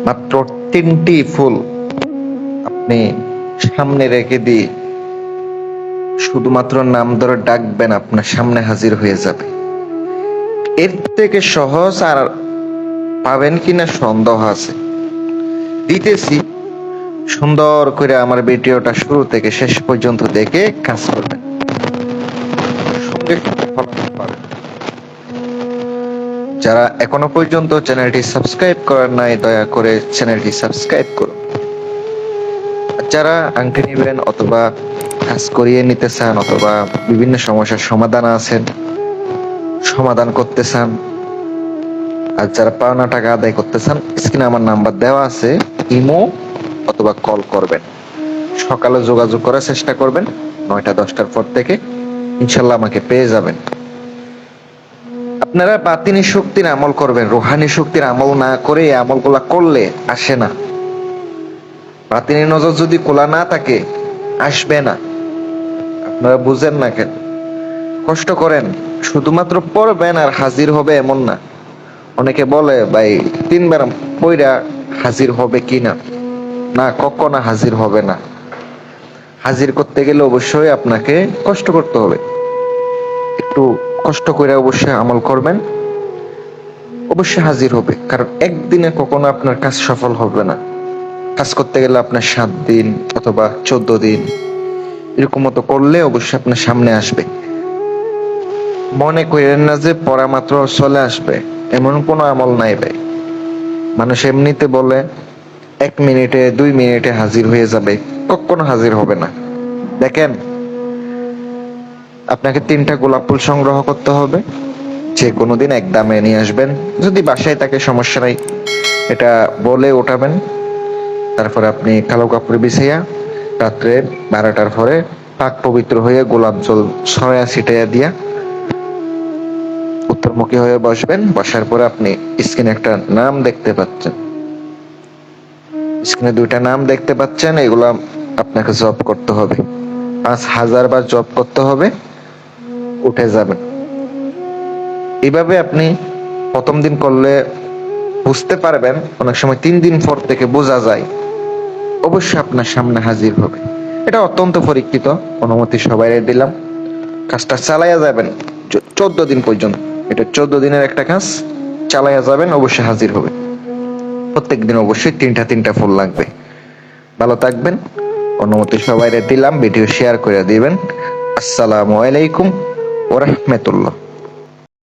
মাত্র 3টি ফুল আপনি সামনে রেখে দিয়ে শুধুমাত্র নাম ধরে ডাকবেন, আপনার সামনে হাজির হয়ে যাবে। এর থেকে সহজ আর পাবেন কিনা সন্দেহ আছে। দিতেছি, সুন্দর করে আমার ভিডিওটা শুরু থেকে শেষ পর্যন্ত দেখে কাজ করবেন, সঙ্গে সঙ্গে ফলাফল পাবেন। যারা এখনো পর্যন্ত চ্যানেলটি সাবস্ক্রাইব করেন নাই, দয়া করে চ্যানেলটি সাবস্ক্রাইব করুন। যারা আংটি নেবেন অথবা কাজ করিয়ে নিতে চান অথবা বিভিন্ন সমস্যার সমাধান করতে চান, আর যারা পাওনা টাকা আদায় করতে চান, স্ক্রিনে আমার নাম্বার দেওয়া আছে, ইমো অথবা কল করবেন। সকালে যোগাযোগ করার চেষ্টা করবেন 9টা-10টার পর থেকে, ইনশাল্লাহ আমাকে পেয়ে যাবেন। আপনারা বাতিনি শক্তির আমল করবেন, রুহানি শক্তির আমল না করে এই আমলগুলা করলে আসে না। বাতিনি নজর যদি খোলা না থাকে, আসবে না। আপনারা বুঝেন না কেন? কষ্ট করেন, শুধুমাত্র পড়বেন আর হাজির হবে এমন না। অনেকে বলে ভাই 3বার পইরা হাজির হবে কিনা, না, কখনো হাজির হবে না। হাজির করতে গেলে অবশ্যই আপনাকে কষ্ট করতে হবে। একটু কষ্ট করে অবশ্যই আমল করবেন, অবশ্যই হাজির হবে। কারণ একদিনে কখনো আপনার কাজ সফল হবে না। কাজ করতে গেলে আপনার 7 দিন অথবা 14 দিন এরকম মতো করলে অবশ্যই আপনার সামনে আসবে। মনে করেন না যে পড়া মাত্র চলে আসবে, এমন কোনো আমল নাই ভাই। মানুষ এমনিতে বলে 1 মিনিটে 2 মিনিটে হাজির হয়ে যাবে, কখনো হাজির হবে না। দেখেন, আপনাকে 3টা গোলাপ ফুল সংগ্রহ করতে হবে, যে কোনো দিন এক দামে নিয়ে আসবেন। যদি বাসায় থাকে সমস্যা নাই, এটা বলে ওঠাবেন। তারপরে আপনি কালো কাপড় বিছাইয়া রাত্রে 12টার পরে পাক পবিত্র হয়ে গোলাপ জল ছড়াইয়া ছিটাইয়া দিয়া উত্তরমুখী হয়ে বসবেন। বসার পরে আপনি স্ক্রিনে একটা নাম দেখতে পাচ্ছেন, স্ক্রিনে 2টা নাম দেখতে পাচ্ছেন, এগুলা আপনাকে জপ করতে হবে। 5000 বার জপ করতে হবে, উঠে যাবেন। এইভাবে আপনি প্রথম দিন করলে বুঝতে পারবেন, অনেক সময় 3 দিন পর থেকে বোঝা যায়, অবশ্যই আপনার সামনে হাজির হবে। এটা অত্যন্ত পরীক্ষিত, অনুমতি সবাই দিলাম। কাজটা চালাইয়া যাবেন 14 দিন পর্যন্ত। এটা 14 দিনের একটা কাজ, চালাইয়া যাবেন, অবশ্যই হাজির হবে। প্রত্যেক দিন অবশ্যই 3টা ফুল লাগবে। ভালো থাকবেন, অনুমতি সবাই দিলাম। ভিডিও শেয়ার করে দিবেন। আসসালামু আলাইকুম ওয়া রাহমাতুল্লাহ।